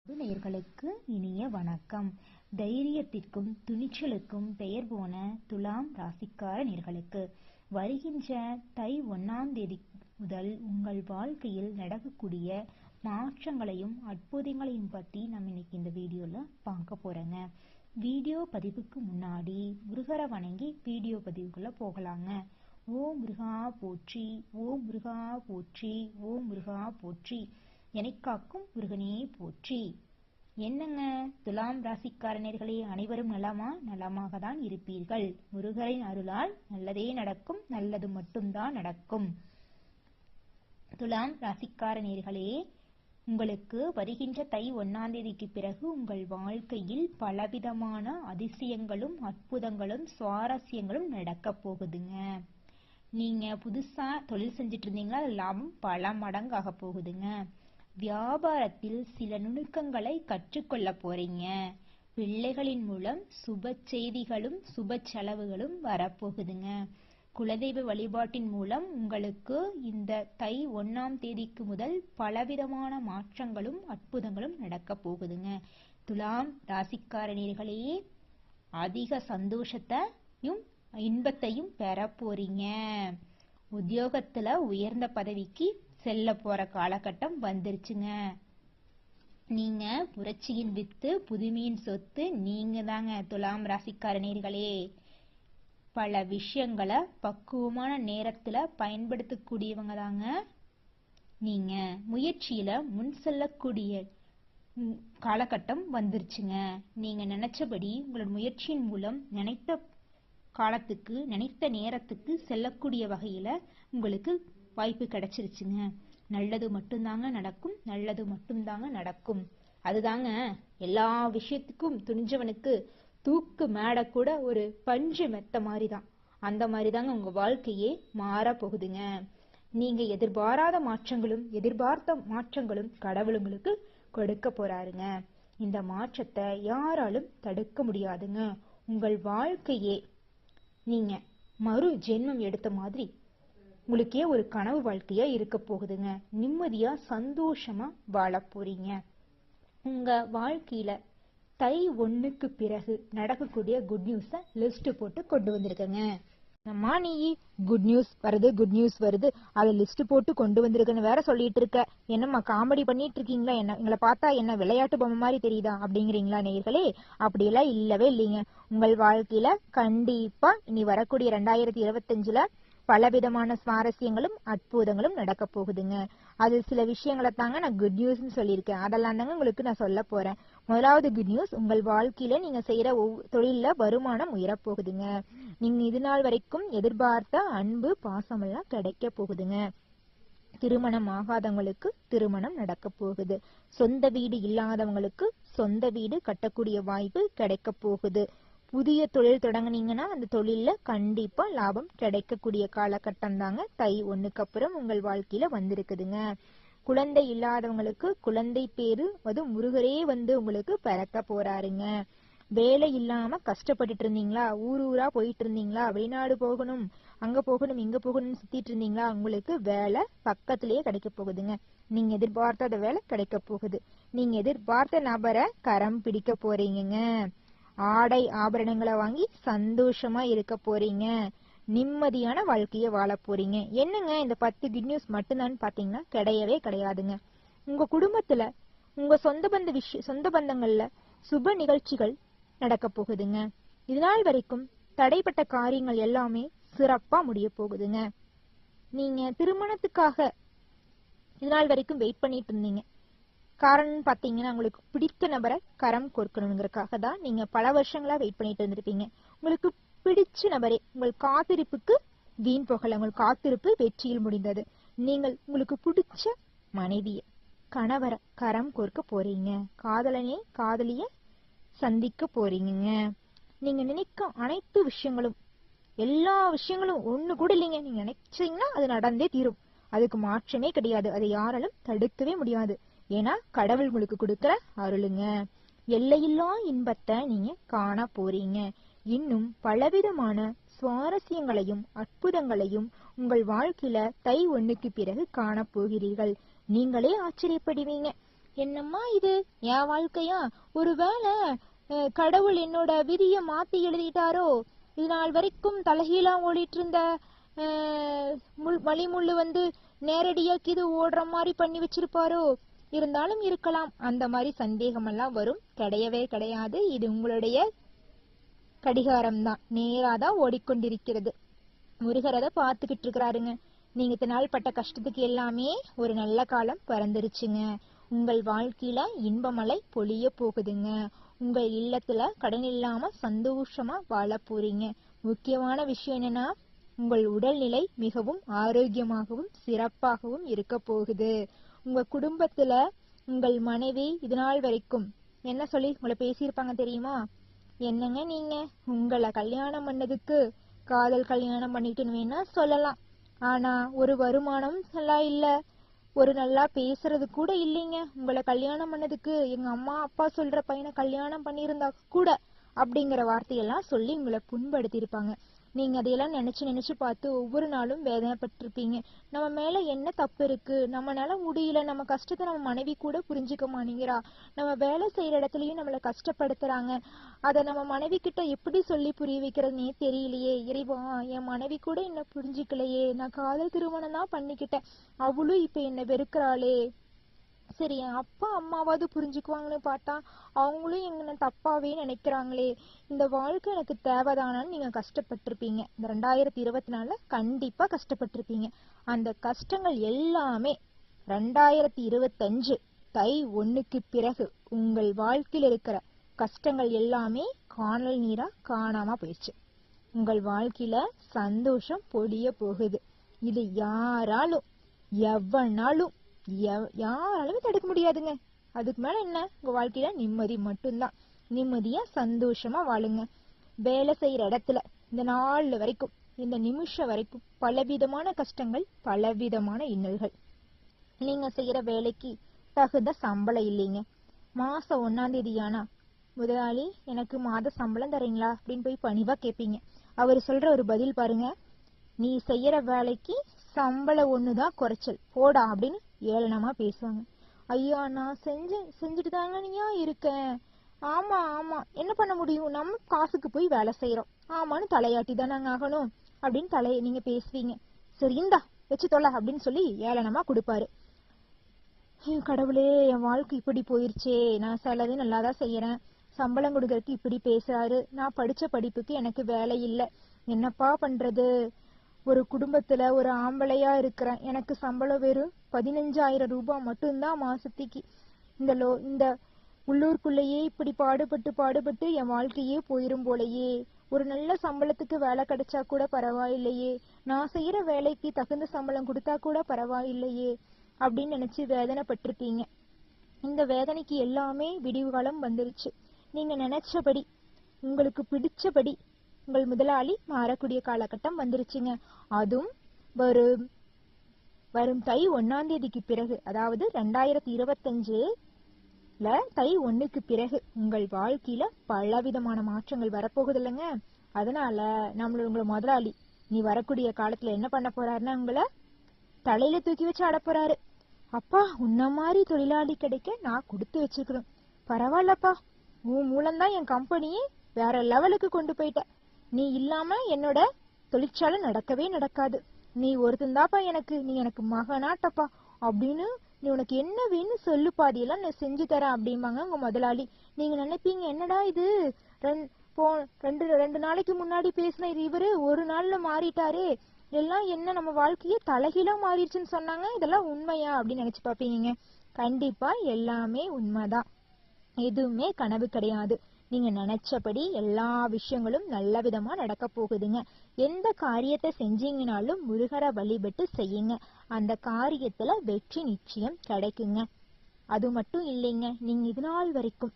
நேயர்களுக்கு இனிய வணக்கம். தைரியத்திற்கும் துணிச்சலுக்கும் பெயர் போன துலாம் ராசிக்கார நேயர்களுக்கு வருகின்ற தை 1ஆம் தேதி முதல் உங்கள் வாழ்க்கையில் நடக்கக்கூடிய மாற்றங்களையும் அற்புதங்களையும் பற்றி நம்ம இன்னைக்கு இந்த வீடியோல பார்க்க போறோங்க. வீடியோ பதிவுக்கு முன்னாடி முருகரை வணங்கி வீடியோ பதிவுக்குள்ள போகலாங்க. ஓம் முருகா போற்றி, ஓம் முருகா போற்றி, ஓம் முருகா போற்றி, எனைக்காக்கும் முருகனே போற்றி. என்னங்க துலாம் ராசிக்காரர்களே, அனைவரும் நலமாக தான் இருப்பீர்கள். முருகரின் அருளால் நல்லதே நடக்கும், நல்லது மட்டும்தான் நடக்கும். துலாம் ராசிக்காரர்களே, உங்களுக்கு வருகின்ற தை 1ஆம் தேதிக்கு பிறகு உங்கள் வாழ்க்கையில் பலவிதமான அதிசயங்களும் அற்புதங்களும் சுவாரஸ்யங்களும் நடக்க போகுதுங்க. நீங்க புதுசா தொழில் செஞ்சுட்டு இருந்தீங்களா, லாபம் பல மடங்கு ஆக போகுதுங்க. வியாபாரத்தில் சில நுணுக்கங்களை கற்றுக்கொள்ள போறீங்க. பிள்ளைகளின் மூலம் சுப செய்திகளும் சுப செலவுகளும் வரப்போகுதுங்க. குலதெய்வ வழிபாட்டின் மூலம் உங்களுக்கு இந்த தை 1ஆம் தேதிக்கு முதல் பலவிதமான மாற்றங்களும் அற்புதங்களும் நடக்க போகுதுங்க. துலாம் ராசிக்காரர்களே, அதிக சந்தோஷத்தையும் இன்பத்தையும் பெற போறீங்க. உத்தியோகத்துல உயர்ந்த பதவிக்கு செல்ல போற காலகட்டம் வந்துருச்சுங்க. நீங்க புரட்சியின் வித்து, புதுமையின் சொத்து நீங்க தாங்க துலாம் ராசிக்காரர்களே. பல விஷயங்களை பக்குவமான நேரத்துல பயன்படுத்தக்கூடியவங்க தாங்க நீங்க. முயற்சியில முன் செல்லக்கூடிய காலகட்டம் வந்துருச்சுங்க. நீங்க நினைச்சபடி உங்களோட முயற்சியின் மூலம் நினைத்த காலத்துக்கு நினைத்த நேரத்துக்கு செல்லக்கூடிய வகையில உங்களுக்கு வாய்ப்பு கிடைச்சிருச்சுங்க. நல்லது மட்டும்தாங்க நடக்கும், நல்லது மட்டும்தாங்க நடக்கும். அதுதாங்க எல்லா விஷயத்துக்கும் துணிஞ்சவனுக்கு தூக்கு மேடை கூட ஒரு பஞ்சு மெத்த மாதிரி தான். அந்த மாதிரி தாங்க உங்க வாழ்க்கையே மாற போகுதுங்க. நீங்க எதிர்பாராத மாற்றங்களும் எதிர்பார்த்த மாற்றங்களும் கடவுள் உங்களுக்கு கொடுக்க போறாருங்க. இந்த மாற்றத்தை யாராலும் தடுக்க முடியாதுங்க. உங்கள் வாழ்க்கையே நீங்க மறு ஜென்மம் எடுத்த மாதிரி உங்களுக்கே ஒரு கனவு வாழ்க்கையா இருக்க போகுதுங்க. நிம்மதியா சந்தோஷமா வாழ போறீங்க. உங்க வாழ்க்கையில தை 1க்கு பிறகு நடக்கக்கூடிய குட் நியூஸ லிஸ்ட் போட்டு கொண்டு வந்திருக்கேங்க. அம்மா நீ குட் நியூஸ் வருது அதை லிஸ்ட் போட்டு கொண்டு வந்திருக்கன்னு வேற சொல்லிட்டு இருக்க. என்னம்மா காமெடி பண்ணிட்டு இருக்கீங்களா? என்ன எங்களை பார்த்தா என்ன விளையாட்டு பொம்மை மாதிரி தெரியுதா அப்படிங்கிறீங்களா நேயர்களே? அப்படியெல்லாம் இல்லவே இல்லைங்க. உங்கள் வாழ்க்கையில கண்டிப்பா இனி வரக்கூடிய 2025ல பலவிதமான சுவாரஸ்யங்களும் அற்புதங்களும் நடக்க போகுதுங்க. அது சில விஷயங்களை தாங்க நான் குட் நியூஸ்ன்னு சொல்லியிருக்கேன். அதெல்லாம் தாங்க உங்களுக்கு நான் சொல்ல போறேன். முதலாவது குட் நியூஸ், உங்கள் வாழ்க்கையில நீங்க செய்யற தொழில வருமானம் உயரப்போகுதுங்க. நீங்க இது நாள் வரைக்கும் எதிர்பார்த்த அன்பு பாசம் எல்லாம் கிடைக்க போகுதுங்க. திருமணம் ஆகாதவங்களுக்கு திருமணம் நடக்க போகுது. சொந்த வீடு இல்லாதவங்களுக்கு சொந்த வீடு கட்டக்கூடிய வாய்ப்பு கிடைக்க போகுது. புதிய தொழில் தொடங்குனீங்கன்னா அந்த தொழில கண்டிப்பா லாபம் கிடைக்கக்கூடிய காலகட்டம் தாங்க தை 1க்கு அப்புறம் உங்கள் வாழ்க்கையில வந்திருக்குதுங்க. குழந்தை இல்லாதவங்களுக்கு குழந்தை பேரு அது முருகரே வந்து உங்களுக்கு பிறக்க போறாருங்க. வேலை இல்லாம கஷ்டப்பட்டுட்டு இருந்தீங்களா, ஊரா போயிட்டு இருந்தீங்களா, வெளிநாடு போகணும் அங்க போகணும் இங்க போகணும்னு சுத்திட்டு இருந்தீங்களா, உங்களுக்கு வேலை பக்கத்திலேயே கிடைக்க போகுதுங்க. நீங்க எதிர்பார்க்காத வேலை கிடைக்க போகுது. நீங்க எதிர்பார்த்த நபரை கரம் பிடிக்க போறீங்க. ஆடை ஆபரணங்களை வாங்கி சந்தோஷமா இருக்க போறீங்க. நிம்மதியான வாழ்க்கைய வாழ போறீங்க. என்னங்க இந்த 10 குட் நியூஸ் மட்டும்தான் பாத்தீங்கன்னா கிடையவே கிடையாதுங்க. உங்க குடும்பத்துல உங்க சொந்த பந்தங்கள்ல சுப நிகழ்ச்சிகள் நடக்க போகுதுங்க. இதனால் வரைக்கும் தடைப்பட்ட காரியங்கள் எல்லாமே சிறப்பா முடிய போகுதுங்க. நீங்க திருமணத்துக்காக இதனால் வரைக்கும் வெயிட் பண்ணிட்டு இருந்தீங்க. காரணம் பாத்தீங்கன்னா உங்களுக்கு பிடித்த நபரை கரம் கோர்க்கணுங்கிறதுக்காக தான் நீங்க பல வருஷங்களா வெயிட் பண்ணிட்டு இருந்திருப்பீங்க. உங்களுக்கு பிடிச்ச நபரே உங்கள் காத்திருப்புக்கு வீண் போகல. உங்கள் காத்திருப்பு வெற்றியில் முடிந்தது. நீங்கள் உங்களுக்கு பிடிச்ச மனைவிய கணவரை கரம் கோர்க்க போறீங்க. காதலனே காதலிய சந்திக்க போறீங்க. நீங்க நினைக்க அனைத்து விஷயங்களும் எல்லா விஷயங்களும் ஒண்ணு கூட இல்லைங்க. நீங்க நினைச்சீங்கன்னா அது நடந்தே தீரும். அதுக்கு மாற்றமே கிடையாது. அதை யாராலும் தடுக்கவே முடியாது. ஏன்னா கடவுள் உங்களுக்கு கொடுக்கிற அருளுங்க. எல்லையில்லா இன்பத்தை நீங்க காண போறீங்க. இன்னும் பலவிதமான சுவாரஸ்யங்களையும் அற்புதங்களையும் உங்கள் வாழ்க்கையில தை 1க்கு பிறகு காண போகிறீர்கள். நீங்களே ஆச்சரியப்படுவீங்க. என்னம்மா இது, என் வாழ்க்கையா? ஒருவேளை கடவுள் என்னோட விதிய மாத்தி எழுதிட்டாரோ? இது நாள் வரைக்கும் தலைகீழா ஓடிட்டு இருந்த மலிமுள்ளு நேரடியா இது ஓடுற மாதிரி பண்ணி வச்சிருப்பாரோ? இருந்தாலும் இருக்கலாம். அந்த மாதிரி சந்தேகம் எல்லாம் வரும். கிடையவே கிடையாது. இது உங்களுடைய கடிகாரம் தான், நேராதான் ஓடிக்கொண்டிருக்கிறது. முருகர் அதை பார்த்துக்கிட்டு இருக்கிறாருங்க. நீங்க இத்தனை நாள் பட்ட கஷ்டத்துக்கு எல்லாமே ஒரு நல்ல காலம் பிறந்துருச்சுங்க. உங்கள் வாழ்க்கையில இன்பமலை பொழிய போகுதுங்க. உங்கள் இல்லத்துல கடன் இல்லாம சந்தோஷமா வாழ போறீங்க. முக்கியமான விஷயம் என்னன்னா, உங்கள் உடல்நிலை மிகவும் ஆரோக்கியமாகவும் சிறப்பாகவும் இருக்க போகுது. உங்க குடும்பத்துல உங்கள் மனைவி இது நாள் வரைக்கும் என்ன சொல்லி உங்களை பேசியிருப்பாங்க தெரியுமா? என்னங்க நீங்க உங்களை கல்யாணம் பண்ணதுக்கு காதல் கல்யாணம் பண்ணிட்டுன்னு வேணா சொல்லலாம். ஆனா ஒரு வருமானம் நல்லா இல்ல, ஒரு நல்லா பேசுறது கூட இல்லைங்க. உங்களை கல்யாணம் பண்ணதுக்கு எங்க அம்மா அப்பா சொல்ற பையனை கல்யாணம் பண்ணியிருந்தா கூட அப்படிங்கிற வார்த்தையெல்லாம் சொல்லி உங்களை புண்படுத்தி இருப்பாங்க. நீங்க அதையெல்லாம் நினைச்சு பார்த்து ஒவ்வொரு நாளும் வேதனைப்பட்டிருப்பீங்க. நம்ம மேல என்ன தப்பு இருக்கு? நம்மளால முடியல, நம்ம கஷ்டத்தை நம்ம மனைவி கூட புரிஞ்சுக்க மாட்டேங்கிறா, நம்ம வேலை செய்யற இடத்துலயும் நம்மள கஷ்டப்படுத்துறாங்க, அதை நம்ம மனைவி கிட்ட எப்படி சொல்லி புரிய வைக்கிறதுனே தெரியலையே. இறைவா, என் மனைவி கூட என்ன புரிஞ்சுக்கலையே, நான் காதல் திருமணம் தான் பண்ணிக்கிட்டேன், அவளும் இப்ப என்ன வெறுக்கிறாளே. சரி, என் அப்பா அம்மாவாவது புரிஞ்சுக்குவாங்கன்னு பார்த்தா அவங்களும் எங்க தப்பாவே நினைக்கிறாங்களே. இந்த வாழ்க்கை எனக்கு தேவைதானான்னு நீங்க கஷ்டப்பட்டிருப்பீங்க. இந்த 2024 கண்டிப்பா கஷ்டப்பட்டிருப்பீங்க. அந்த கஷ்டங்கள் எல்லாமே 2025 தை 1க்கு பிறகு உங்கள் வாழ்க்கையில் இருக்கிற கஷ்டங்கள் எல்லாமே காணல் நீரா காணாம போயிடுச்சு. உங்கள் வாழ்க்கையில சந்தோஷம் பொழிய போகுது. இது யாராலும் எவனாலும் யாராலுமே தடுக்க முடியாதுங்க. அதுக்கு மேல என்ன, உங்க வாழ்க்கையில நிம்மதி மட்டும்தான். நிம்மதியா சந்தோஷமா வாழுங்க. வேலை செய்யற இடத்துல இந்த நாள் வரைக்கும், இந்த நிமிஷம் வரைக்கும் பலவிதமான கஷ்டங்கள், பலவிதமான இன்னல்கள். நீங்க செய்யற வேலைக்கு தகுந்த சம்பளம் இல்லைங்க. மாசம் 1ஆம் தேதியானா, முதலாளி எனக்கு மாத சம்பளம் தரீங்களா அப்படின்னு போய் பணிவா கேட்பீங்க. அவரு சொல்ற ஒரு பதில் பாருங்க, நீ செய்யற வேலைக்கு சம்பளம் ஒண்ணுதான் குறைச்சல், போடா அப்படின்னு ஏளனமா பேசுவாங்க. ஐயா, நான் செஞ்சுட்டு தாங்க நீயா இருக்கேன். ஆமா ஆமா, என்ன பண்ண முடியும், நம்ம காசுக்கு போய் வேலை செய்யறோம், ஆமான்னு தலையாட்டி தானே ஆகணும் அப்படின்னு நீங்க பேசுவீங்க. சரி இந்தா வச்சு தொலை அப்படின்னு சொல்லி ஏளனமா கொடுப்பாரு. கடவுளே, என் வாழ்க்கை இப்படி போயிருச்சே, நான் சிலது நல்லாதான் செய்யறேன், சம்பளம் கொடுக்கறதுக்கு இப்படி பேசுறாரு, நான் படிச்ச படிப்புக்கு எனக்கு வேலை இல்லை, என்னப்பா பண்றது? ஒரு குடும்பத்துல ஒரு ஆம்பளையா இருக்கிறேன், எனக்கு சம்பளம் வெறும் 15,000 ரூபாய் மட்டும்தான் மாசத்துக்கு. இந்த உள்ளூருக்குள்ளேயே இப்படி பாடுபட்டு என் வாழ்க்கையே போயிரும் போலையே. ஒரு நல்ல சம்பளத்துக்கு வேலை கிடைச்சா கூட பரவாயில்லையே, நான் செய்யற வேலைக்கு தகுந்த சம்பளம் கொடுத்தா கூட பரவாயில்லையே அப்படின்னு நினைச்சு வேதனைப்பட்டிருப்பீங்க. இந்த வேதனைக்கு எல்லாமே விடிவு காலம் வந்துருச்சு. நீங்க நினைச்சபடி, உங்களுக்கு பிடிச்சபடி உங்கள் முதலாளி மாறக்கூடிய காலகட்டம் வந்துருச்சுங்க. அதுவும் வரும் தை 1ஆம் தேதிக்கு பிறகு, அதாவது 2025 தை 1க்கு பிறகு உங்கள் வாழ்க்கையில பலவிதமான மாற்றங்கள் வரப்போகுது இல்லைங்க. அதனால உங்களை முதலாளி நீ வரக்கூடிய காலத்துல என்ன பண்ண போறாருன்னா, உங்களை தலையில தூக்கி வச்சு ஆட போறாரு. அப்பா, உன்ன மாதிரி தொழிலாளி கிடைக்க நான் கொடுத்து வச்சுக்கணும், பரவாயில்லப்பா, உன் மூலம்தான் என் கம்பெனியே வேற லெவலுக்கு கொண்டு போயிட்ட, நீ இல்லாம என்னோட தொழிற்சாலை நடக்கவே நடக்காது, நீ ஒருத்தந்தாப்பா எனக்கு, நீ எனக்கு மகனாட்டப்பா அப்படின்னு நீ உனக்கு என்ன வேணும் சொல்லு, பாதியெல்லாம் நான் செஞ்சு தரேன் அப்படிம்பாங்க உங்க முதலாளி. நீங்க நினைப்பீங்க, என்னடா இது, ரெண்டு நாளைக்கு முன்னாடி பேசின இவரு ஒரு நாள்ல மாறிட்டாரே, எல்லாம் என்ன நம்ம வாழ்க்கையே தலைகீழா மாறிடுச்சுன்னு சொன்னாங்க, இதெல்லாம் உண்மையா அப்படின்னு நினைச்சு பாப்பீங்க. கண்டிப்பா எல்லாமே உண்மைதான், எதுவுமே கனவு கிடையாது. நீங்க நினைச்சபடி எல்லா விஷயங்களும் நல்ல விதமா நடக்க போகுதுங்க. எந்த காரியத்தை செஞ்சீங்கனாலும் முருகரை வழிபட்டு செய்யுங்க, அந்த காரியத்துல வெற்றி நிச்சயம் கிடைக்குங்க. அது மட்டும் இல்லைங்க, நீங்க இது நாள் வரைக்கும்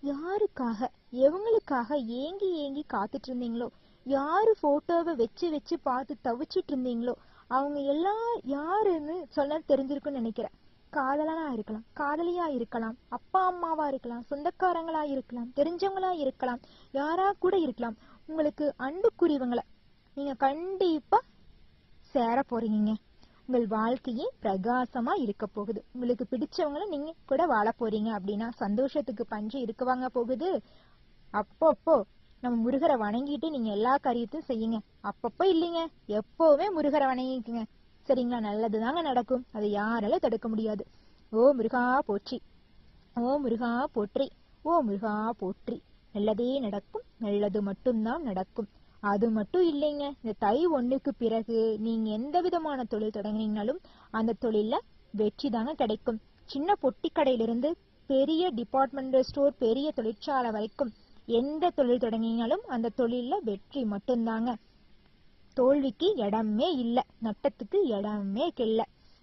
யாருக்காக எவங்களுக்காக ஏங்கி ஏங்கி காத்துட்டு இருந்தீங்களோ, யாரு போட்டோவை வச்சு பார்த்து தவிச்சிட்டு இருந்தீங்களோ, அவங்க எல்லாம் யாருன்னு சொல்ல தெரிஞ்சிருக்குன்னு நினைக்கிறேன். காதலனா இருக்கலாம், காதலியா இருக்கலாம், அப்பா அம்மாவா இருக்கலாம், சொந்தக்காரங்களா இருக்கலாம், தெரிஞ்சவங்களா இருக்கலாம், யாரா கூட இருக்கலாம். உங்களுக்கு அன்புக்குரியவங்களை நீங்க கண்டிப்பா சேர போறீங்க. உங்கள் வாழ்க்கையே பிரகாசமா இருக்க போகுது. உங்களுக்கு பிடிச்சவங்கள நீங்க கூட வாழ போறீங்க அப்படின்னா சந்தோஷத்துக்கு பஞ்சம் இருக்கவாங்க போகுது. அப்பப்போ நம்ம முருகரை வணங்கிட்டு நீங்க எல்லா காரியத்தையும் செய்யுங்க. அப்பப்போ இல்லைங்க, எப்பவுமே முருகரை வணங்கிக்குங்க. சரிங்களா? நல்லதுதாங்க நடக்கும். அதை யாராலும் தடுக்க முடியாது. ஓ முருகா போற்றி, ஓ முருகா போற்றி, ஓ முருகா போற்றி. நல்லதே நடக்கும், நல்லது மட்டும்தான் நடக்கும். அது மட்டும் இல்லைங்க, இந்த தை 1க்கு பிறகு நீங்க எந்த விதமான தொழில் தொடங்கினீங்கனாலும் அந்த தொழில வெற்றி தாங்க கிடைக்கும். சின்ன பொட்டி கடையிலிருந்து பெரிய டிபார்ட்மெண்டல் ஸ்டோர், பெரிய தொழிற்சாலை வரைக்கும் எந்த தொழில் தொடங்கினாலும் அந்த தொழில வெற்றி மட்டும்தாங்க. தோல்விக்கு இடமே இல்ல, நட்டத்துக்கு இடமே இல்ல.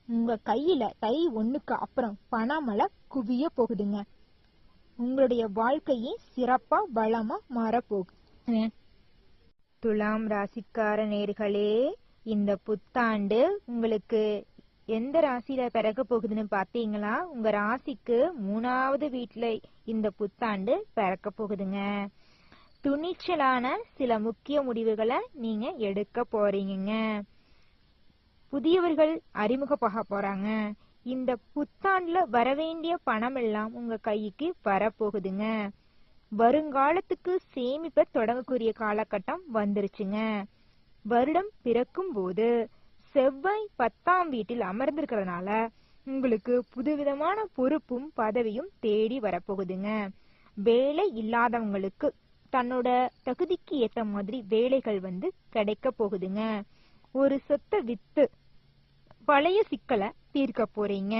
உங்க கையில தை 1க்கு அப்புறம் பணமழை குவிய போகுதுங்க. உங்களுடைய வாழ்க்கையே சிறப்பா பலமா மாறப்போகுது. துலாம் ராசிக்கார நேர்களே, இந்த புத்தாண்டு உங்களுக்கு எந்த ராசியில பிறக்க போகுதுன்னு பாத்தீங்களா? உங்க ராசிக்கு 3வது வீட்டுல இந்த புத்தாண்டு பிறக்க போகுதுங்க. துணிச்சலான சில முக்கிய முடிவுகளை நீங்க எடுக்க போறீங்க. புதியவர்கள் அறிமுகமாக போறாங்க. இந்த புத்தாண்டுல வரவேண்டிய பணம் எல்லாம் உங்க கைக்கு வரப்போகுதுங்க. வருங்காலத்துக்கு சேமிப்ப தொடங்கக்கூடிய காலகட்டம் வந்துருச்சுங்க. வருடம் பிறக்கும் போது செவ்வாய் 10ஆம் வீட்டில் அமர்ந்திருக்கிறதுனால உங்களுக்கு புதுவிதமான பொறுப்பும் பதவியும் தேடி வரப்போகுதுங்க. வேலை இல்லாதவங்களுக்கு தன்னோட தகுதிக்கு ஏத்த மாதிரி வேலைகள் கிடைக்க போகுதுங்க. ஒரு சொத்தை வித்து பழைய சிக்கலை தீர்க்க போறீங்க.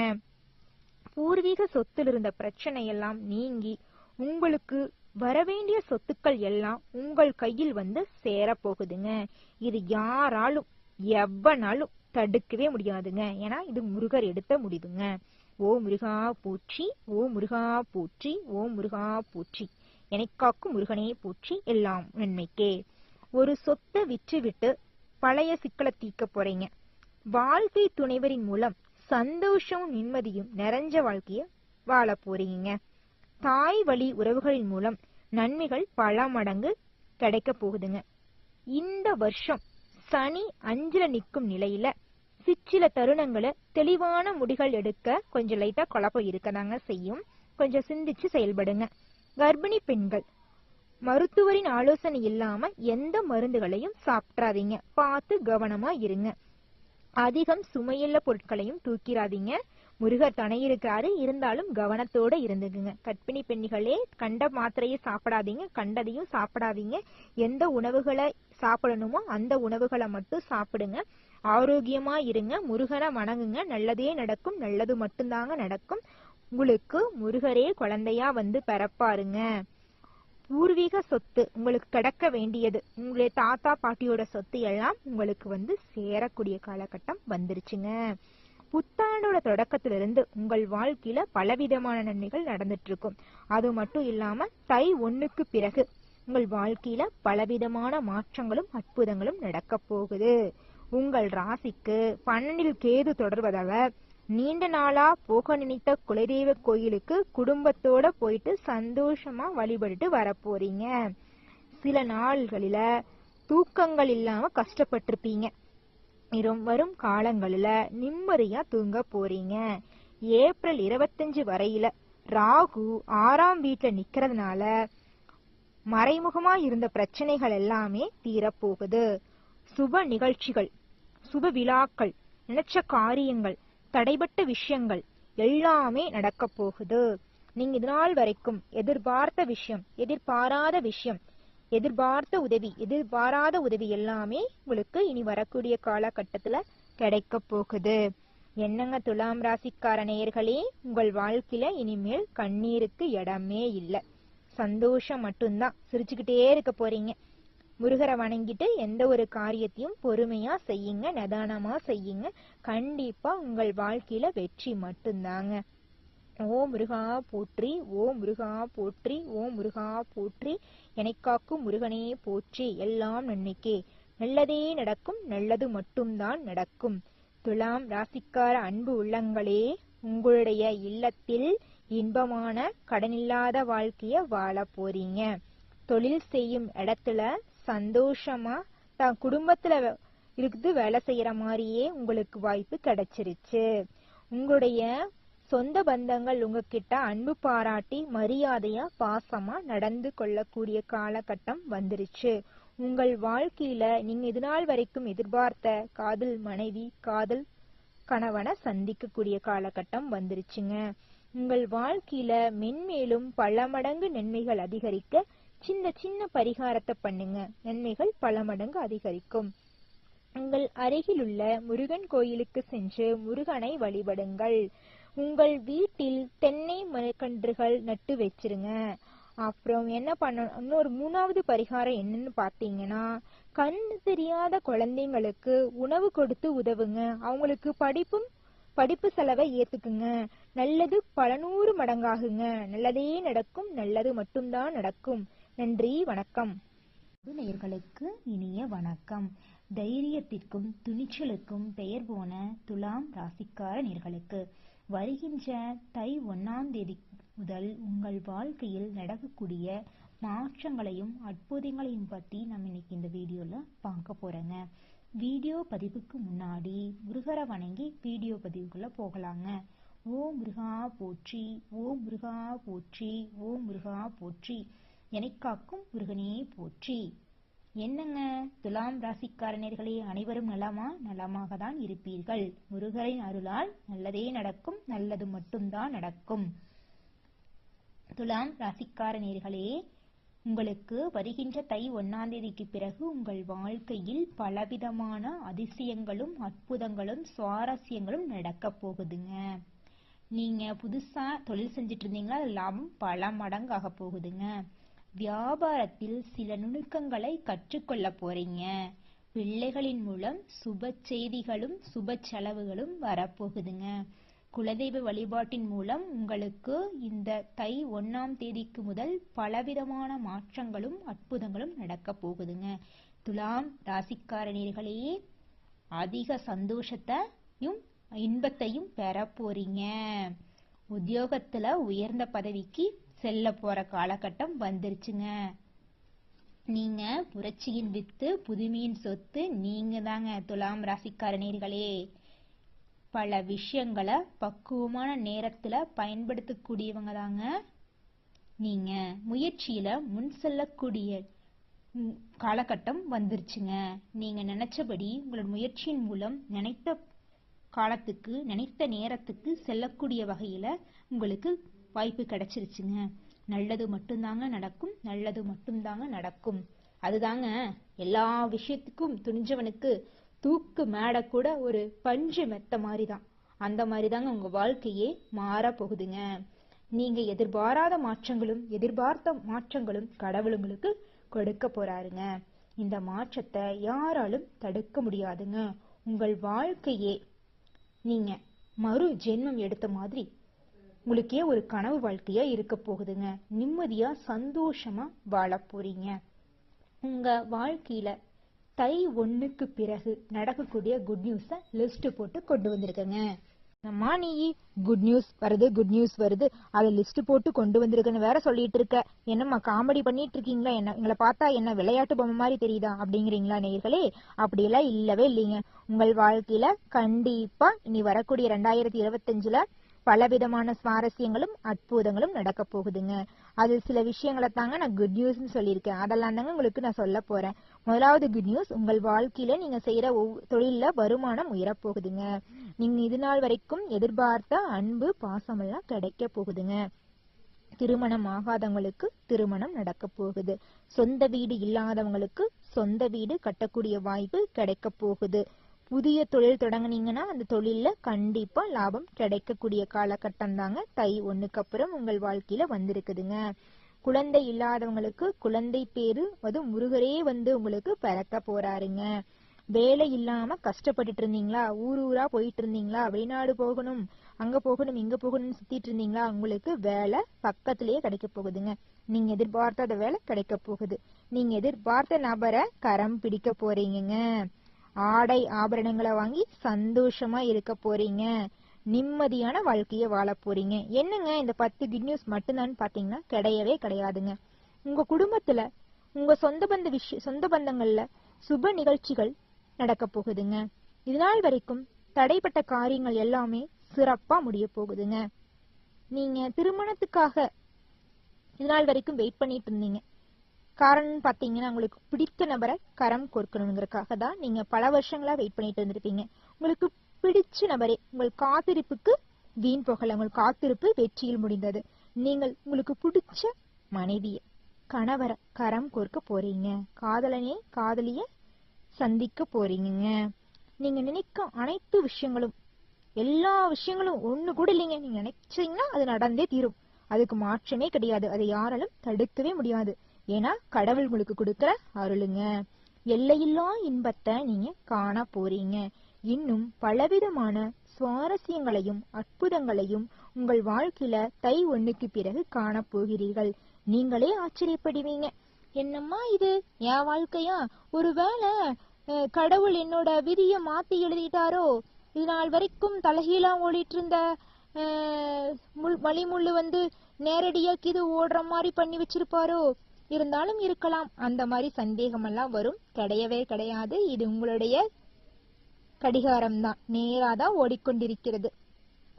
பூர்வீக சொத்தில் இருந்த பிரச்சனை எல்லாம் நீங்கி உங்களுக்கு வரவேண்டிய சொத்துக்கள் எல்லாம் உங்கள் கையில் சேர போகுதுங்க. இது யாராலும் எவ்வனாலும் தடுக்கவே முடியாதுங்க. ஏன்னா இது முருகர் எடுத்த முடிவுங்க. ஓ முருகா போற்றி, ஓ முருகா போற்றி, ஓ முருகா போற்றி. எனக்காக்கும் முருகனே போற்றி, எல்லாம் நன்மைக்கே. ஒரு சொத்தை விற்றுவிட்டு பழைய சிக்கலை தீர்க்க போறீங்க. வாழ்க்கை துணைவரின் மூலம் சந்தோஷமும் நிம்மதியும் நிறைஞ்ச வாழ்க்கைய வாழ போறீங்க. தாய் வழி உறவுகளின் மூலம் நன்மைகள் பல மடங்கு கிடைக்க போகுதுங்க. இந்த வருஷம் சனி 5ல நிற்கும் நிலையில சிற்சில தருணங்களை தெளிவான முடிகள் எடுக்க கொஞ்சம் லைட்டா குழப்பம் இருக்கதாங்க செய்யும். கொஞ்சம் சிந்திச்சு செயல்படுங்க. கர்ப்பிணி பெண்கள் மருத்துவரின் ஆலோசனை இல்லாம எந்த மருந்துகளையும் சாப்பிட்றாதீங்க. பார்த்து கவனமா இருங்க. அதிகம் சுமையுள்ள பொருட்களையும் தூக்கிடாதீங்க. முருகர் துணை இருக்காரு, இருந்தாலும் கவனத்தோட இருந்துக்குங்க. கர்ப்பிணி பெண்களே, கண்ட மாத்திரையை சாப்பிடாதீங்க, கண்டதையும் சாப்பிடாதீங்க. எந்த உணவுகளை சாப்பிடணுமோ அந்த உணவுகளை மட்டும் சாப்பிடுங்க. ஆரோக்கியமா இருங்க. முருகனை வணங்குங்க. நல்லதே நடக்கும், நல்லது மட்டும்தாங்க நடக்கும். உங்களுக்கு முருகரே குழந்தையா பிறப்பாருங்க. பூர்வீக சொத்து உங்களுக்கு கிடைக்க வேண்டியது, உங்களுடைய தாத்தா பாட்டியோட சொத்து எல்லாம் உங்களுக்கு சேரக்கூடிய காலகட்டம் வந்துருச்சுங்க. புத்தாண்டோட தொடக்கத்திலிருந்து உங்கள் வாழ்க்கையில பலவிதமான நன்மைகள் நடந்துட்டு இருக்கும். அது மட்டும் இல்லாம தை 1க்கு பிறகு உங்கள் வாழ்க்கையில பலவிதமான மாற்றங்களும் அற்புதங்களும் நடக்க போகுது. உங்கள் ராசிக்கு 12ல் கேது தொடர்வதால நீண்ட நாளா போக நினைத்த குலதெய்வ கோயிலுக்கு குடும்பத்தோட போயிட்டு சந்தோஷமா வழிபட்டு வரப்போறீங்க. சில நாள்களில தூக்கங்கள் இல்லாம கஷ்டப்பட்டிருப்பீங்க. வரும் காலங்களில நிம்மதியா தூங்க போறீங்க. ஏப்ரல் 25 வரையில ராகு 6ஆம் வீட்டுல நிக்கிறதுனால மறைமுகமா இருந்த பிரச்சனைகள் எல்லாமே தீரப்போகுது. சுப நிகழ்ச்சிகள், சுப விழாக்கள், நினைச்ச காரியங்கள், தடைபட்ட விஷயங்கள் எல்லாமே நடக்க போகுது. நீங்க இதனால் வரைக்கும் எதிர்பார்த்த விஷயம், எதிர்பாராத விஷயம், எதிர்பார்த்த உதவி, எதிர்பாராத உதவி எல்லாமே உங்களுக்கு இனி வரக்கூடிய காலகட்டத்துல கிடைக்க போகுது. என்னங்க துலாம் ராசிக்கார நேயர்களே, உங்கள் வாழ்க்கையில இனிமேல் கண்ணீருக்கு இடமே இல்லை. சந்தோஷம் மட்டும்தான். சிரிச்சுக்கிட்டே இருக்க போறீங்க. முருகரை வணங்கிட்டு எந்த ஒரு காரியத்தையும் பொறுமையா செய்யுங்க, நிதானமா செய்யுங்க. கண்டிப்பா உங்கள் வாழ்க்கையில வெற்றி மட்டும்தாங்க. ஓ முருகா போற்றி, ஓ முருகா போற்றி, ஓ முருகா போற்றி. எனக்காக்கும் முருகனே போற்றி, எல்லாம் நன்மைக்கே. நல்லதே நடக்கும், நல்லது மட்டும்தான் நடக்கும். துலாம் ராசிக்கார அன்பு உள்ளங்களே, உங்களுடைய இல்லத்தில் இன்பமான கடனில்லாத வாழ்க்கைய வாழ போறீங்க. தொழில் செய்யும் இடத்துல சந்தோஷமா, தன் குடும்பத்துல இருக்குது வேலை செய்யற மாதிரியே உங்களுக்கு வாய்ப்பு கிடைச்சிருச்சு. உங்களுடைய சொந்த பந்தங்கள் உங்ககிட்ட அன்பு பாராட்டி மரியாதையா பாசமா நடந்து கொள்ளக்கூடிய காலகட்டம் வந்துருச்சு. உங்கள் வாழ்க்கையில நீங்க இதுநாள் வரைக்கும் எதிர்பார்த்த காதல் மனைவி காதல் கணவனை சந்திக்கக்கூடிய காலகட்டம் வந்துருச்சுங்க. உங்கள் வாழ்க்கையில மென்மேலும் பல மடங்கு நன்மைகள் அதிகரிக்க சின்ன சின்ன பரிகாரத்தை பண்ணுங்க. நன்மைகள் பல மடங்கு அதிகரிக்கும். உங்கள் அருகில் உள்ள முருகன் கோயிலுக்கு சென்று முருகனை வழிபடுங்கள். உங்கள் வீட்டில் தென்னை மரக்கன்றுகள் நட்டு வச்சிருங்க. அப்புறம் என்ன பண்ணணும், இன்னொரு 3வது பரிகாரம் என்னன்னு பாத்தீங்கன்னா, கண் தெரியாத குழந்தைங்களுக்கு உணவு கொடுத்து உதவுங்க. அவங்களுக்கு படிப்பு செலவை ஏத்துக்குங்க. நல்லது பல 100 மடங்காகுங்க. நல்லதே நடக்கும், நல்லது மட்டும்தான் நடக்கும். நன்றி, வணக்கம். நேயர்களுக்கு இனிய வணக்கம். தைரியத்திற்கும் துணிச்சலுக்கும் பெயர் போன துலாம் ராசிக்கார நேயர்களுக்கு வருகின்ற தை 1ஆம் தேதி முதல் உங்கள் வாழ்க்கையில் நடக்கக்கூடிய மாற்றங்களையும் அற்புதங்களையும் பற்றி நம்ம இன்னைக்கு இந்த வீடியோல பார்க்க போறோங்க. வீடியோ பதிவுக்கு முன்னாடி முருகரை வணங்கி வீடியோ பதிவுக்குள்ள போகலாங்க. ஓம் முருகா போற்றி, ஓம் முருகா போற்றி, ஓம் முருகா போற்றி, எனக்காக்கும் முருகனே போற்றி. என்னங்க துலாம் ராசிக்காரர்களே, அனைவரும் நலமா? நலமாக தான் இருப்பீர்கள். முருகரின் அருளால் நல்லதே நடக்கும், நல்லது மட்டும்தான் நடக்கும். துலாம் ராசிக்காரர்களே, உங்களுக்கு வருகின்ற தை 1ஆம் தேதிக்கு பிறகு உங்கள் வாழ்க்கையில் பலவிதமான அதிசயங்களும் அற்புதங்களும் சுவாரஸ்யங்களும் நடக்க போகுதுங்க. நீங்க புதுசா தொழில் செஞ்சுட்டு இருந்தீங்களா, லாபம் பல மடங்காக போகுதுங்க. வியாபாரத்தில் சில நுணுக்கங்களை கற்றுக்கொள்ள போறீங்க. பிள்ளைகளின் மூலம் சுப செய்திகளும் சுப செலவுகளும் வரப்போகுதுங்க. குலதெய்வ வழிபாட்டின் மூலம் உங்களுக்கு இந்த தை 1ஆம் தேதிக்கு முதல் பலவிதமான மாற்றங்களும் அற்புதங்களும் நடக்க போகுதுங்க. துலாம் ராசிக்காரர்களே, அதிக சந்தோஷத்தையும் இன்பத்தையும் பெற போறீங்க. உத்தியோகத்துல உயர்ந்த பதவிக்கு செல்ல போற காலகட்டம் வந்துருச்சுங்க. நீங்க புரட்சியின் வித்து புதுமையின் சொத்து நீங்க தாங்க துலாம் ராசிக்காரர்களே. பல விஷயங்களை பக்குவமான நேரத்துல பயன்படுத்தக்கூடியவங்க தாங்க நீங்க. முயற்சியில முன் செல்லக்கூடிய காலகட்டம் வந்துருச்சுங்க. நீங்க நினைச்சபடி உங்களோட முயற்சியின் மூலம் நினைத்த காலத்துக்கு நினைத்த நேரத்துக்கு செல்லக்கூடிய வகையில உங்களுக்கு வாய்ப்பு கிடைச்சிருச்சுங்க. நல்லது மட்டும்தாங்க நடக்கும், நல்லது மட்டும்தாங்க நடக்கும். அதுதாங்க எல்லா விஷயத்துக்கும் துணிஞ்சவனுக்கு தூக்கு மேடை கூட ஒரு பஞ்சு மெத்த மாதிரிதான். அந்த மாதிரிதாங்க உங்க வாழ்க்கையே மாற போகுதுங்க. நீங்க எதிர்பாராத மாற்றங்களும் எதிர்பார்த்த மாற்றங்களும் கடவுள் உங்களுக்கு கொடுக்க போறாருங்க. இந்த மாற்றத்தை யாராலும் தடுக்க முடியாதுங்க. உங்கள் வாழ்க்கையே நீங்க மறு ஜென்மம் எடுத்த மாதிரி உங்களுக்கே ஒரு கனவு வாழ்க்கையா இருக்க போகுதுங்க. நிம்மதியா சந்தோஷமா வாழ போறீங்க. உங்க வாழ்க்கையில தை 1க்கு பிறகு நடக்கக்கூடிய குட் நியூஸ லிஸ்ட் போட்டு கொண்டு வந்திருக்கேங்க. அம்மா நீ குட் நியூஸ் வருது அதை லிஸ்ட் போட்டு கொண்டு வந்திருக்கன்னு வேற சொல்லிட்டு இருக்க, என்னம்மா காமெடி பண்ணிட்டு இருக்கீங்களா? என்ன எங்களை பார்த்தா என்ன விளையாட்டு பொம்மை மாதிரி தெரியுதா அப்படிங்கிறீங்களா நேயர்களே? அப்படியெல்லாம் இல்லவே இல்லைங்க. உங்கள் வாழ்க்கையில கண்டிப்பா இனி வரக்கூடிய 2025ல பலவிதமான சுவாரஸ்யங்களும் அற்புதங்களும் நடக்க போகுதுங்க. அது சில விஷயங்களை தாங்க நான் குட் நியூஸ்ன்னு சொல்லியிருக்கேன். அதெல்லாம் தாங்க உங்களுக்கு நான் சொல்ல போறேன். முதலாவது குட் நியூஸ், உங்கள் வாழ்க்கையில நீங்க செய்யற தொழில வருமானம் உயரப்போகுதுங்க. நீங்க இது நாள் வரைக்கும் எதிர்பார்த்த அன்பு பாசம் எல்லாம் கிடைக்க போகுதுங்க. திருமணம் ஆகாதவங்களுக்கு திருமணம் நடக்க போகுது. சொந்த வீடு இல்லாதவங்களுக்கு சொந்த வீடு கட்டக்கூடிய வாய்ப்பு கிடைக்க போகுது. புதிய தொழில் தொடங்குனீங்கன்னா அந்த தொழில கண்டிப்பா லாபம் கிடைக்கக்கூடிய காலகட்டம் தாங்க தை 1க்கு அப்புறம் உங்கள் வாழ்க்கையில வந்திருக்குதுங்க. குழந்தை இல்லாதவங்களுக்கு குழந்தை பேரு அது முருகரே வந்து உங்களுக்கு பிறக்க போறாருங்க. வேலை இல்லாம கஷ்டப்பட்டுட்டு இருந்தீங்களா, ஊரா போயிட்டு இருந்தீங்களா, வெளிநாடு போகணும் அங்க போகணும் இங்க போகணும்னு சுத்திட்டு இருந்தீங்களா, உங்களுக்கு வேலை பக்கத்திலேயே கிடைக்க போகுதுங்க. நீங்க எதிர்பார்க்காத வேலை கிடைக்க போகுது. நீங்க எதிர்பார்த்த நபரை கரம் பிடிக்க போறீங்க. ஆடை ஆபரணங்களை வாங்கி சந்தோஷமா இருக்க போறீங்க. நிம்மதியான வாழ்க்கைய வாழ போறீங்க. என்னங்க இந்த 10 குட் நியூஸ் மட்டும்தான் பாத்தீங்கன்னா கிடையவே கிடையாதுங்க. உங்க குடும்பத்துல உங்க சொந்த பந்தங்கள்ல சுப நிகழ்ச்சிகள் நடக்க போகுதுங்க. இதனால் வரைக்கும் தடைப்பட்ட காரியங்கள் எல்லாமே சிறப்பா முடிய போகுதுங்க. நீங்க திருமணத்துக்காக இதனால் வரைக்கும் வெயிட் பண்ணிட்டு இருந்தீங்க. காரணம் பாத்தீங்கன்னா, உங்களுக்கு பிடித்த நபரை கரம் கோர்க்கணுங்கிறதுக்காக தான் நீங்க பல வருஷங்களா வெயிட் பண்ணிட்டு இருந்திருப்பீங்க. உங்களுக்கு பிடிச்ச நபரே உங்கள் காத்திருப்புக்கு வீண் போகல. உங்கள் காத்திருப்பு வெற்றியில் முடிந்தது. நீங்கள் உங்களுக்கு பிடிச்ச மனைவிய கணவரை கரம் கோர்க்க போறீங்க. காதலனே காதலிய சந்திக்க போறீங்க. நீங்க நினைக்க அனைத்து விஷயங்களும், எல்லா விஷயங்களும் ஒண்ணு கூட இல்லைங்க. நீங்க நினைச்சீங்கன்னா அது நடந்தே தீரும். அதுக்கு மாற்றமே கிடையாது. அதை யாராலும் தடுக்கவே முடியாது. ஏன்னா கடவுள் உங்களுக்கு கொடுக்கிற அருளுங்க. எல்லையில்லா இன்பத்தை நீங்க காண போறீங்க. இன்னும் பலவிதமான சுவாரஸ்யங்களையும் அற்புதங்களையும் உங்கள் வாழ்க்கையில தை 1க்கு பிறகு காண போகிறீர்கள். நீங்களே ஆச்சரியப்படுவீங்க. என்னம்மா இது என் வாழ்க்கையா? ஒருவேளை கடவுள் என்னோட விதிய மாத்தி எழுதிட்டாரோ? இது நாள் வரைக்கும் தலைகீழா ஓடிட்டு இருந்த மலிமுள்ளு நேரடியா இது ஓடுற மாதிரி பண்ணி வச்சிருப்பாரோ? இருந்தாலும் இருக்கலாம். அந்த மாதிரி சந்தேகம் எல்லாம் வரும். கிடையவே கிடையாது. இது உங்களுடைய கடிகாரம் தான், நேராதான் ஓடிக்கொண்டிருக்கிறது.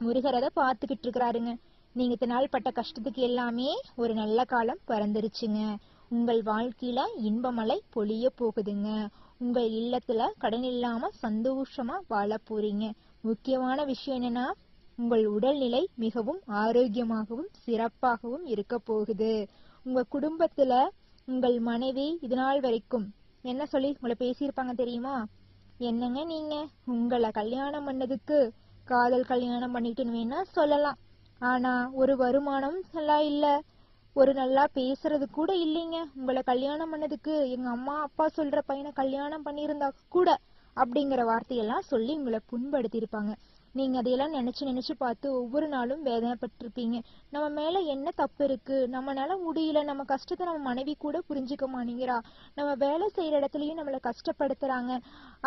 முருகர் அதை பார்த்துக்கிட்டு இருக்கிறாருங்க. நீங்க இத்தநாள் பட்ட கஷ்டத்துக்கு எல்லாமே ஒரு நல்ல காலம் பிறந்துருச்சுங்க. உங்கள் வாழ்க்கையில இன்பமலை பொழிய போகுதுங்க. உங்கள் இல்லத்துல கடன் இல்லாம சந்தோஷமா வாழ போறீங்க. முக்கியமான விஷயம் என்னன்னா, உங்கள் உடல்நிலை மிகவும் ஆரோக்கியமாகவும் சிறப்பாகவும் இருக்க போகுது. உங்க குடும்பத்துல உங்கள் மனைவி இதனால் வரைக்கும் என்ன சொல்லி உங்களை பேசியிருப்பாங்க தெரியுமா? என்னங்க நீங்க உங்களை கல்யாணம் பண்ணதுக்கு காதல் கல்யாணம் பண்ணிட்டுன்னு வேணா சொல்லலாம். ஆனா ஒரு வருமானம் நல்லா இல்ல, ஒரு நல்லா பேசுறது கூட இல்லைங்க. உங்களை கல்யாணம் பண்ணதுக்கு எங்க அம்மா அப்பா சொல்ற பையனை கல்யாணம் பண்ணியிருந்தா கூட அப்படிங்கிற வார்த்தையெல்லாம் சொல்லி உங்களை புண்படுத்தி இருப்பாங்க. நீங்க அதையெல்லாம் நினைச்சு பார்த்து ஒவ்வொரு நாளும் வேதனைப்பட்டிருப்பீங்க. நம்ம மேல என்ன தப்பு இருக்கு? நம்மளால முடியல, நம்ம கஷ்டத்தை நம்ம மனைவி கூட புரிஞ்சுக்க மாட்டேங்கிறா, நம்ம வேலை செய்யற இடத்துலயும் நம்மள கஷ்டப்படுத்துறாங்க,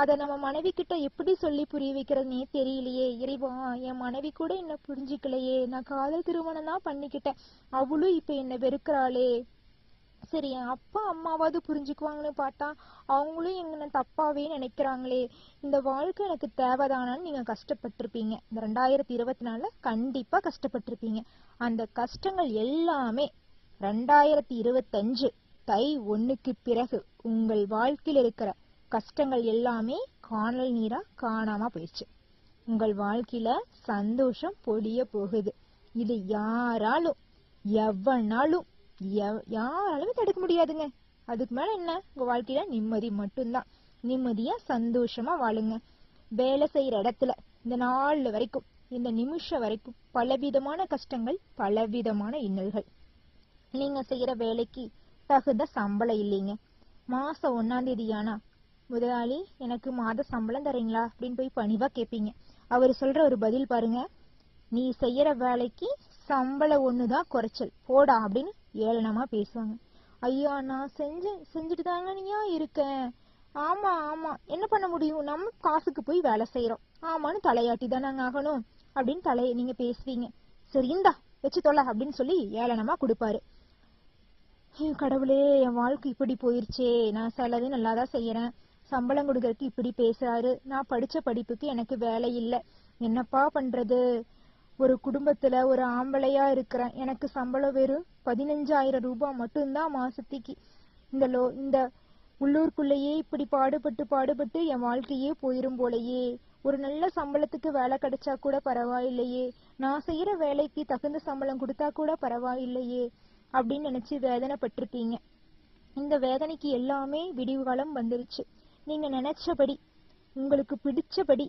அத நம்ம மனைவி கிட்ட எப்படி சொல்லி புரிய வைக்கிறதுனே தெரியலையே. இறைவா, என் மனைவி கூட என்ன புரிஞ்சுக்கலையே. நான் காதல் திருமணம் தான் பண்ணிக்கிட்டேன், அவளும் இப்ப என்ன வெறுக்கிறாளே. சரி, என் அப்பா அம்மாவாவது புரிஞ்சுக்குவாங்கன்னு பார்த்தா அவங்களும் எங்க தப்பாவே நினைக்கிறாங்களே. இந்த வாழ்க்கை எனக்கு தேவைதானான்னு நீங்க கஷ்டப்பட்டிருப்பீங்க. இந்த 2024 கண்டிப்பா கஷ்டப்பட்டிருப்பீங்க. அந்த கஷ்டங்கள் எல்லாமே 2025 தை 1க்கு பிறகு உங்கள் வாழ்க்கையில் இருக்கிற கஷ்டங்கள் எல்லாமே காணல் நீரா காணாம போயிடுச்சு. உங்கள் வாழ்க்கையில சந்தோஷம் பொழிய போகுது. இது யாராலும் எவனாலும் யாராலுமே தடுக்க முடியாதுங்க. அதுக்கு மேல என்ன? உங்க வாழ்க்கையில நிம்மதி மட்டும்தான். நிம்மதியா சந்தோஷமா வாழுங்க. வேலை செய்யற இடத்துல இந்த நாள் வரைக்கும், இந்த நிமிஷம் வரைக்கும் பலவிதமான கஷ்டங்கள், பலவிதமான இன்னல்கள். நீங்க செய்யற வேலைக்கு தகுந்த சம்பளம் இல்லைங்க. மாசம் 1ஆம் தேதியானா, முதலாளி எனக்கு மாத சம்பளம் தரீங்களா அப்படின்னு போய் பணிவா கேட்பீங்க. அவர் சொல்ற ஒரு பதில் பாருங்க, நீ செய்யற வேலைக்கு சம்பளம் ஒண்ணுதான் குறைச்சல், போடா அப்படின்னு ஏளனமா பேசுவாங்க. ஐயா, நான் செஞ்சுட்டு தாங்க நீயா இருக்கேன். ஆமா ஆமா, என்ன பண்ண முடியும், நம்ம காசுக்கு போய் வேலை செய்யறோம், ஆமான்னு தலையாட்டி தான் நாங்க ஆகணும் அப்படின்னு நீங்க பேசுவீங்க. சரி இந்தா வச்சு தொலை அப்படின்னு சொல்லி ஏளனமா கொடுப்பாரு. கடவுளே, என் வாழ்க்கை இப்படி போயிருச்சே. நான் செலவு நல்லாதான் செய்யறேன், சம்பளம் கொடுக்கறதுக்கு இப்படி பேசுறாரு. நான் படிச்ச படிப்புக்கு எனக்கு வேலை இல்லை, என்னப்பா பண்றது? ஒரு குடும்பத்துல ஒரு ஆம்பளையா இருக்கிறேன், எனக்கு சம்பளம் வெறும் 15,000 ரூபாய் மட்டும்தான் மாசத்துக்கு. இந்த உள்ளூருக்குள்ளேயே இப்படி பாடுபட்டு என் வாழ்க்கையே போயிரும் போலையே. ஒரு நல்ல சம்பளத்துக்கு வேலை கிடைச்சா கூட பரவாயில்லையே, நான் செய்யற வேலைக்கு தகுந்த சம்பளம் கொடுத்தா கூட பரவாயில்லையே அப்படின்னு நினைச்சு வேதனைப்பட்டிருப்பீங்க. இந்த வேதனைக்கு எல்லாமே விடிவு காலம் வந்துருச்சு. நீங்க நினைச்சபடி, உங்களுக்கு பிடிச்சபடி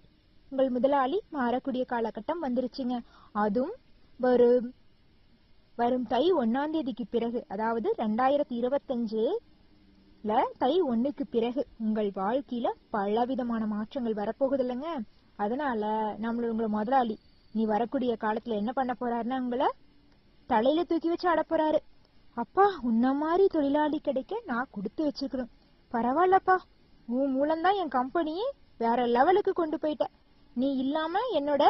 உங்கள் முதலாளி மாறக்கூடிய காலகட்டம் வந்துருச்சுங்க. அதுவும் வரும் தை 1ஆம் தேதிக்கு பிறகு, அதாவது 2025 தை 1க்கு பிறகு உங்கள் வாழ்க்கையில பலவிதமான மாற்றங்கள் வரப்போகுது இல்லைங்க. அதனால உங்களை முதலாளி நீ வரக்கூடிய காலத்துல என்ன பண்ண போறாருன்னா, உங்களை தலையில தூக்கி வச்சு ஆட போறாரு. அப்பா, உன்ன மாதிரி தொழிலாளி கிடைக்க நான் கொடுத்து வச்சுக்கணும். பரவாயில்லப்பா, உன் மூலம்தான் என் கம்பெனியே வேற லெவலுக்கு கொண்டு போயிட்ட. நீ இல்லாம என்னோட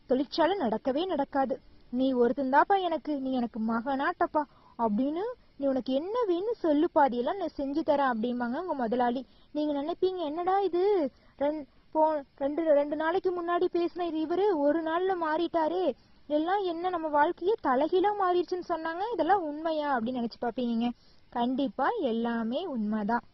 தொழிற்சாலை நடக்கவே நடக்காது. நீ ஒருத்தந்தாப்பா எனக்கு, நீ எனக்கு மகனாட்டப்பா அப்படின்னு நீ உனக்கு என்ன வேணும் சொல்லு, பாதியெல்லாம் நான் செஞ்சு தரேன் அப்படிம்பாங்க உங்க முதலாளி. நீங்க நினைப்பீங்க, என்னடா இது ரெண்டு நாளைக்கு முன்னாடி பேசின இவரு ஒரு நாள்ல மாறிட்டாரே, எல்லாம் என்ன நம்ம வாழ்க்கையே தலைகீழா மாறிடுச்சுன்னு சொன்னாங்க, இதெல்லாம் உண்மையா அப்படின்னு நினைச்சு பாப்பீங்க. கண்டிப்பா எல்லாமே உண்மைதான்.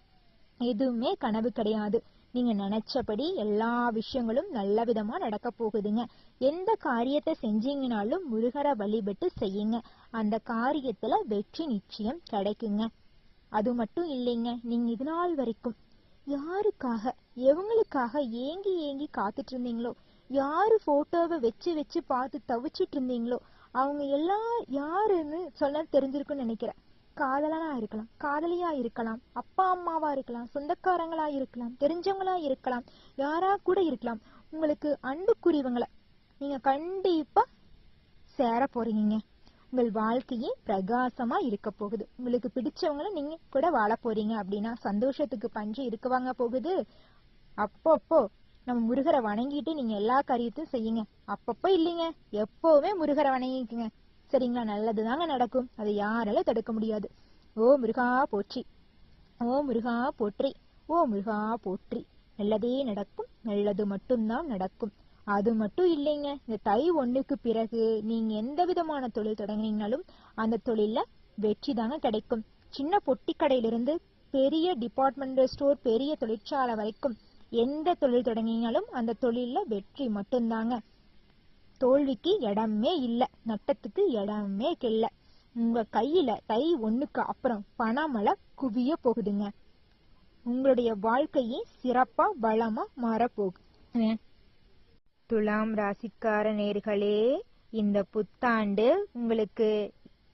எதுவுமே கனவு கிடையாது. நீங்க நினைச்சபடி எல்லா விஷயங்களும் நல்ல விதமா நடக்க போகுதுங்க. எந்த காரியத்தை செஞ்சீங்கனாலும் முருகரை வழிபட்டு செய்யுங்க. அந்த காரியத்துல வெற்றி நிச்சயம் கிடைக்குங்க. அது மட்டும் இல்லைங்க, நீங்க இது நாள் வரைக்கும் யாருக்காக எவங்களுக்காக ஏங்கி ஏங்கி காத்துட்டு இருந்தீங்களோ, யாரு போட்டோவை வச்சு வச்சு பார்த்து தவிச்சிட்டு இருந்தீங்களோ, அவங்க எல்லாம் யாருன்னு சொல்ல தெரிஞ்சிருக்குன்னு நினைக்கிறேன். காதலனா இருக்கலாம், காதலியா இருக்கலாம், அப்பா அம்மாவா இருக்கலாம், சொந்தக்காரங்களா இருக்கலாம், தெரிஞ்சவங்களா இருக்கலாம், யாரா கூட இருக்கலாம். உங்களுக்கு அன்புக்குரியவங்களை நீங்க கண்டிப்பா சேர போறீங்க. உங்கள் வாழ்க்கையே பிரகாசமா இருக்க போகுது. உங்களுக்கு பிடிச்சவங்கள நீங்க கூட வாழ போறீங்க அப்படின்னா சந்தோஷத்துக்கு பஞ்சம் இருக்கவாங்க போகுது. அப்பப்போ நம்ம முருகரை வணங்கிட்டு நீங்க எல்லா காரியத்தையும் செய்யுங்க. அப்பப்போ இல்லைங்க, எப்பவுமே முருகரை வணங்கிக்குங்க. சரிங்களா? நல்லதுதாங்க நடக்கும். அதை யாராலும் தடுக்க முடியாது. ஓ முருகா போற்றி, ஓ முருகா போற்றி, ஓ முருகா போற்றி. நல்லதே நடக்கும், நல்லது மட்டும்தான் நடக்கும். அது மட்டும் இல்லைங்க, இந்த தை 1க்கு பிறகு நீங்க எந்த விதமான தொழில் தொடங்கினீங்கனாலும் அந்த தொழில வெற்றி தாங்க கிடைக்கும். சின்ன பொட்டி கடையிலிருந்து பெரிய டிபார்ட்மெண்டல் ஸ்டோர், பெரிய தொழிற்சாலை வரைக்கும் எந்த தொழில் தொடங்கினாலும் அந்த தொழில வெற்றி மட்டும்தாங்க. தோல்விக்கு இடமே இல்ல, நட்டத்துக்கு இடமே இல்ல. உங்க கையில தை 1க்கு அப்புறம் பணமழை குவிய போகுதுங்க. உங்களுடைய வாழ்க்கையே சிறப்பா பலமா மாறப்போகுது. துலாம் ராசிக்கார நேர்களே, இந்த புத்தாண்டு உங்களுக்கு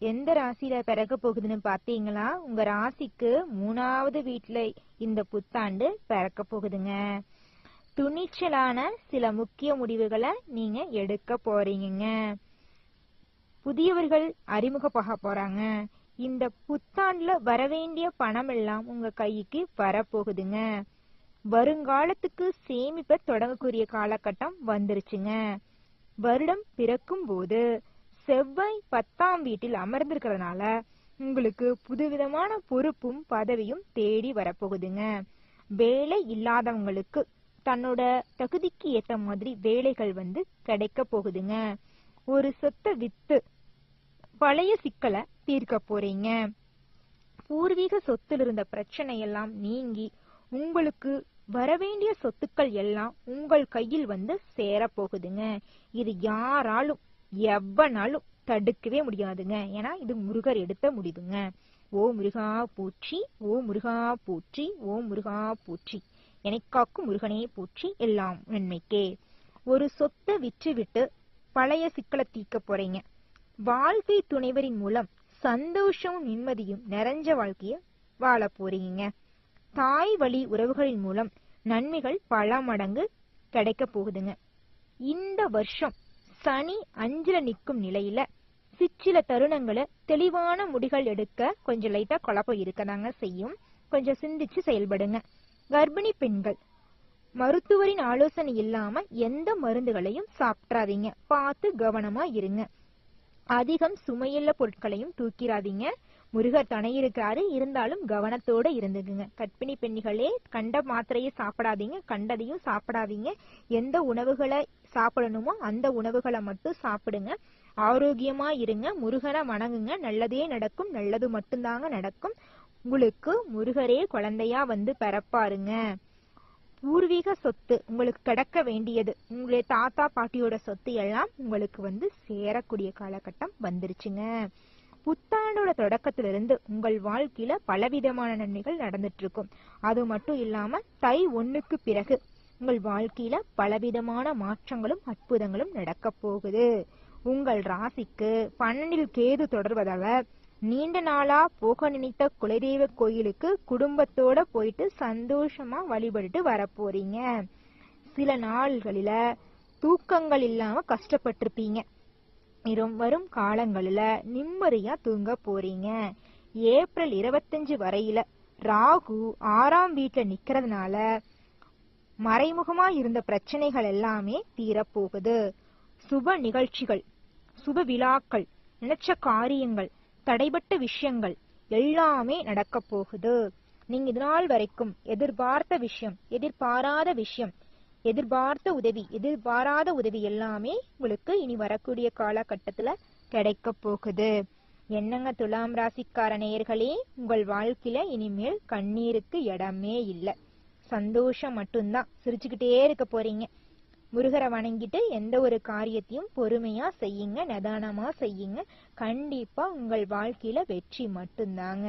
எந்த ராசியில பிறக்க போகுதுன்னு பாத்தீங்களா? உங்க ராசிக்கு 3வது வீட்டுல இந்த புத்தாண்டு பிறக்க போகுதுங்க. துணிச்சலான சில முக்கிய முடிவுகளை நீங்க எடுக்க போறீங்க. புதியவர்கள் அறிமுகமாக போறாங்க. இந்த புத்தாண்டுல வரவேண்டிய பணம் எல்லாம் உங்க கைக்கு வரப்போகுதுங்க. வருங்காலத்துக்கு சேமிப்ப தொடங்கக்கூடிய காலகட்டம் வந்துருச்சுங்க. வருடம் பிறக்கும் போது செவ்வாய் 10ஆம் வீட்டில் அமர்ந்திருக்கிறதுனால உங்களுக்கு புதுவிதமான பொறுப்பும் பதவியும் தேடி வரப்போகுதுங்க. வேலை இல்லாதவங்களுக்கு தன்னோட தகுதிக்கு ஏத்த மாதிரி வேலைகள் கிடைக்க போகுதுங்க. ஒரு சொத்தை வித்து பழைய சிக்கலை தீர்க்க போறீங்க. பூர்வீக சொத்துல இருந்த பிரச்சனை எல்லாம் நீங்கி உங்களுக்கு வரவேண்டிய சொத்துக்கள் எல்லாம் உங்கள் கையில் சேர போகுதுங்க. இது யாராலும் எவ்வனாலும் தடுக்கவே முடியாதுங்க. ஏன்னா இது முருகர் எடுத்த முடிவுங்க. ஓ முருகா போற்றி, ஓ முருகா போற்றி, ஓ முருகா போற்றி. எனக்காக்கும் முருகனே போற்றி, எல்லாம் நன்மைக்கே. ஒரு சொத்தை விற்றுவிட்டு பழைய சிக்கலை தீர்க்க போறீங்க. வாழ்க்கை துணைவரின் மூலம் சந்தோஷமும் நிம்மதியும் நிறைஞ்ச வாழ்க்கைய வாழ போறீங்க. தாய் வழி உறவுகளின் மூலம் நன்மைகள் பல மடங்கு கிடைக்க போகுதுங்க. இந்த வருஷம் சனி 5ல நிற்கும் நிலையில சிற்சில தருணங்களை தெளிவான முடிகள் எடுக்க கொஞ்சம் லைட்டா குழப்பம் இருக்கதாங்க செய்யும். கொஞ்சம் சிந்திச்சு செயல்படுங்க. கர்ப்பிணி பெண்கள் மருத்துவரின் ஆலோசனை இல்லாம எந்த மருந்துகளையும் சாப்பிடாதீங்க. பார்த்து கவனமா இருங்க. அதிகம் சுமையுள்ள பொருட்களையும் தூக்கிடாதீங்க. முருகர் துணை இருக்காரு, இருந்தாலும் கவனத்தோட இருந்துக்குங்க. கர்ப்பிணி பெண்களே, கண்ட மாத்திரையை சாப்பிடாதீங்க, கண்டதையும் சாப்பிடாதீங்க. எந்த உணவுகளை சாப்பிடணுமோ அந்த உணவுகளை மட்டும் சாப்பிடுங்க. ஆரோக்கியமா இருங்க. முருகனை வணங்குங்க. நல்லதே நடக்கும், நல்லது மட்டும்தாங்க நடக்கும். உங்களுக்கு முருகரே குழந்தையா பிறப்பாருங்க. பூர்வீக சொத்து உங்களுக்கு கிடைக்க வேண்டியது, உங்களுடைய தாத்தா பாட்டியோட சொத்து எல்லாம் உங்களுக்கு சேரக்கூடிய காலகட்டம் வந்துருச்சுங்க. புத்தாண்டோட தொடக்கத்திலிருந்து உங்கள் வாழ்க்கையில பலவிதமான நன்மைகள் நடந்துட்டு இருக்கும். அது மட்டும் இல்லாம தை 1க்கு பிறகு உங்கள் வாழ்க்கையில பலவிதமான மாற்றங்களும் அற்புதங்களும் நடக்க போகுது. உங்கள் ராசிக்கு 12ல் கேது தொடர்வதால நீண்ட நாளா போக நினைத்த குலதெய்வ கோயிலுக்கு குடும்பத்தோட போயிட்டு சந்தோஷமா வழிபட்டு வரப்போறீங்க. சில நாள்களில தூக்கங்கள் இல்லாம கஷ்டப்பட்டிருப்பீங்க. வரும் காலங்களில நிம்மதியா தூங்க போறீங்க. ஏப்ரல் 25 வரையில ராகு 6ஆம் வீட்டுல நிக்கிறதுனால மறைமுகமா இருந்த பிரச்சனைகள் எல்லாமே தீரப்போகுது. சுப நிகழ்ச்சிகள், சுப விழாக்கள், நினைச்ச காரியங்கள், தடைபட்ட விஷயங்கள் எல்லாமே நடக்க போகுது. நீங்க இது நாள் வரைக்கும் எதிர்பார்த்த விஷயம், எதிர்பாராத விஷயம், எதிர்பாராத உதவி எல்லாமே உங்களுக்கு இனி வரக்கூடிய காலகட்டத்துல கிடைக்க போகுது. என்னங்க துலாம் ராசிக்கார நேயர்களே, உங்கள் வாழ்க்கையில இனிமேல் கண்ணீருக்கு இடமே இல்லை. சந்தோஷம் மட்டும்தான். சிரிச்சுக்கிட்டே இருக்க போறீங்க. முருகரை வணங்கிட்டு எந்த ஒரு காரியத்தையும் பொறுமையா செய்யுங்க, நிதானமா செய்யுங்க. கண்டிப்பா உங்கள் வாழ்க்கையில வெற்றி மட்டும்தாங்க.